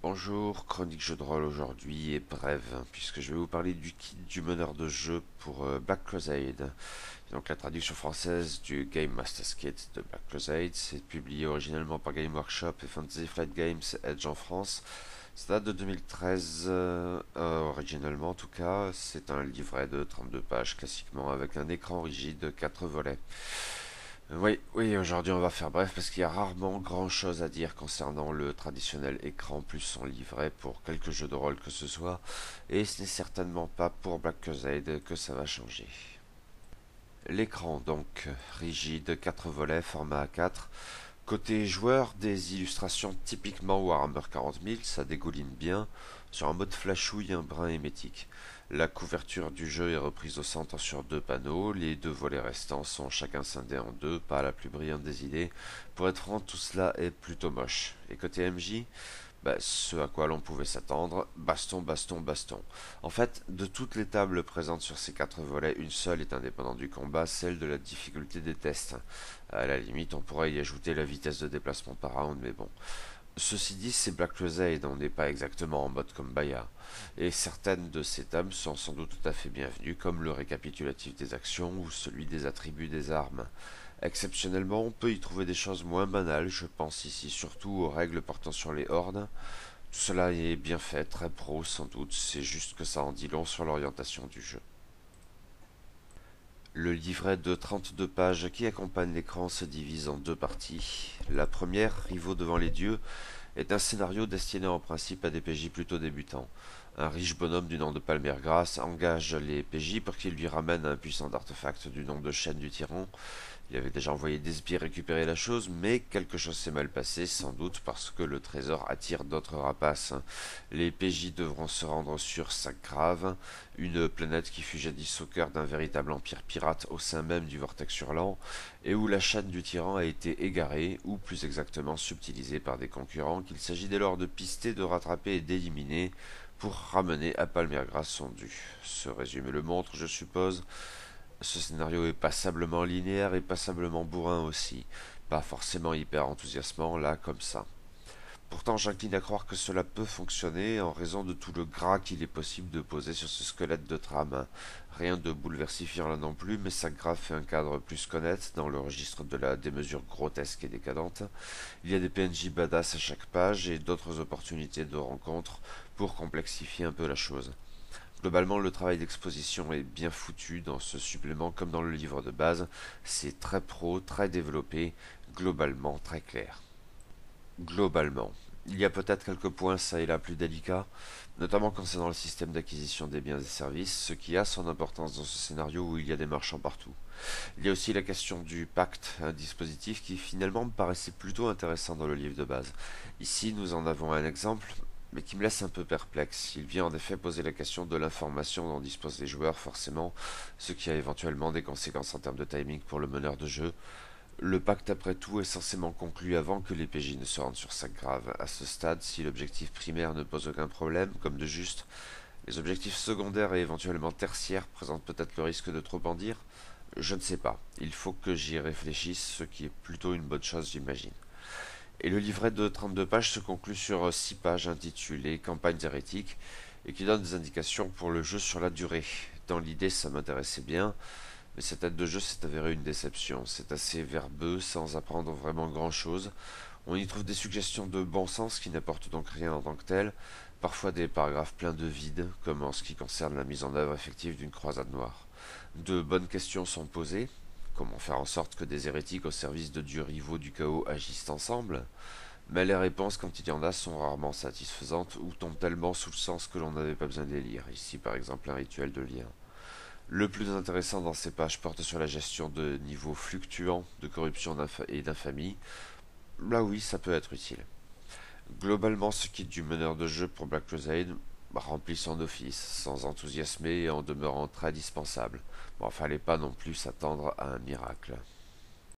Bonjour, chronique jeu de rôle aujourd'hui est brève, puisque je vais vous parler du kit du meneur de jeu pour Black Crusade. Donc la traduction française du Game Master's Kit de Black Crusade, c'est publié originellement par Game Workshop et Fantasy Flight Games Edge en France. Ça date de 2013, originalement en tout cas. C'est un livret de 32 pages classiquement avec un écran rigide 4 volets. Oui, aujourd'hui on va faire bref parce qu'il y a rarement grand chose à dire concernant le traditionnel écran plus son livret pour quelques jeux de rôle que ce soit, et ce n'est certainement pas pour Black Crusade que ça va changer. L'écran donc, rigide, 4 volets, format A4. Côté joueur, des illustrations typiquement Warhammer 40 000, ça dégouline bien, sur un mode flashouille un brin émétique. La couverture du jeu est reprise au centre sur deux panneaux, les deux volets restants sont chacun scindés en deux, pas la plus brillante des idées. Pour être franc, tout cela est plutôt moche. Et côté MJ, ce à quoi l'on pouvait s'attendre, baston, baston, baston. En fait, de toutes les tables présentes sur ces quatre volets, une seule est indépendante du combat, celle de la difficulté des tests. À la limite, on pourrait y ajouter la vitesse de déplacement par round, mais bon. Ceci dit, c'est Black Crusade, on n'est pas exactement en mode Kumbaya. Et certaines de ces tables sont sans doute tout à fait bienvenues, comme le récapitulatif des actions ou celui des attributs des armes. Exceptionnellement, on peut y trouver des choses moins banales, je pense ici surtout aux règles portant sur les hordes. Tout cela est bien fait, très pro sans doute, c'est juste que ça en dit long sur l'orientation du jeu. Le livret de 32 pages qui accompagne l'écran se divise en deux parties. La première, Rivaux devant les dieux, est un scénario destiné en principe à des PJ plutôt débutants. Un riche bonhomme du nom de Palmergras engage les PJ pour qu'ils lui ramènent un puissant artefact du nom de Chaîne du Tyran. Il avait déjà envoyé des espions récupérer la chose, mais quelque chose s'est mal passé, sans doute parce que le trésor attire d'autres rapaces. Les PJ devront se rendre sur Sacrave, une planète qui fut jadis au cœur d'un véritable empire pirate au sein même du Vortex Hurlant, et où la chaîne du tyran a été égarée, ou plus exactement subtilisée par des concurrents qu'il s'agit dès lors de pister, de rattraper et d'éliminer pour ramener à Palmergras son dû. Ce résumé le montre, je suppose. Ce scénario est passablement linéaire et passablement bourrin aussi. Pas forcément hyper enthousiasmant là comme ça. Pourtant, j'incline à croire que cela peut fonctionner en raison de tout le gras qu'il est possible de poser sur ce squelette de trame. Rien de bouleversifiant là non plus, mais ça graffe un cadre plus qu'honnête dans le registre de la démesure grotesque et décadente. Il y a des PNJ badass à chaque page et d'autres opportunités de rencontre pour complexifier un peu la chose. Globalement, le travail d'exposition est bien foutu dans ce supplément comme dans le livre de base. C'est très pro, très développé, globalement très clair. Globalement. Il y a peut-être quelques points ça et là plus délicats, notamment concernant le système d'acquisition des biens et services, ce qui a son importance dans ce scénario où il y a des marchands partout. Il y a aussi la question du pacte, un dispositif qui finalement me paraissait plutôt intéressant dans le livre de base. Ici, nous en avons un exemple, mais qui me laisse un peu perplexe. Il vient en effet poser la question de l'information dont disposent les joueurs, forcément, ce qui a éventuellement des conséquences en termes de timing pour le meneur de jeu. Le pacte, après tout, est censément conclu avant que les PJ ne se rendent sur Sainte-Grave. À ce stade, si l'objectif primaire ne pose aucun problème, comme de juste, les objectifs secondaires et éventuellement tertiaires présentent peut-être le risque de trop en dire. Je ne sais pas. Il faut que j'y réfléchisse, ce qui est plutôt une bonne chose, j'imagine. Et le livret de 32 pages se conclut sur 6 pages intitulées Campagnes hérétiques et qui donne des indications pour le jeu sur la durée. Dans l'idée, ça m'intéressait bien, mais cette aide de jeu s'est avérée une déception. C'est assez verbeux, sans apprendre vraiment grand-chose. On y trouve des suggestions de bon sens qui n'apportent donc rien en tant que tel, parfois des paragraphes pleins de vide, comme en ce qui concerne la mise en œuvre effective d'une croisade noire. De bonnes questions sont posées. Comment faire en sorte que des hérétiques au service de dieux rivaux du chaos agissent ensemble? Mais les réponses, quand il y en a, sont rarement satisfaisantes ou tombent tellement sous le sens que l'on n'avait pas besoin de les lire. Ici, par exemple, un rituel de lien. Le plus intéressant dans ces pages porte sur la gestion de niveaux fluctuants de corruption et d'infamie. Là oui, ça peut être utile. Globalement, ce kit du meneur de jeu pour Black Crusade remplit son office, sans enthousiasmer et en demeurant très dispensable. Bon, fallait pas non plus s'attendre à un miracle.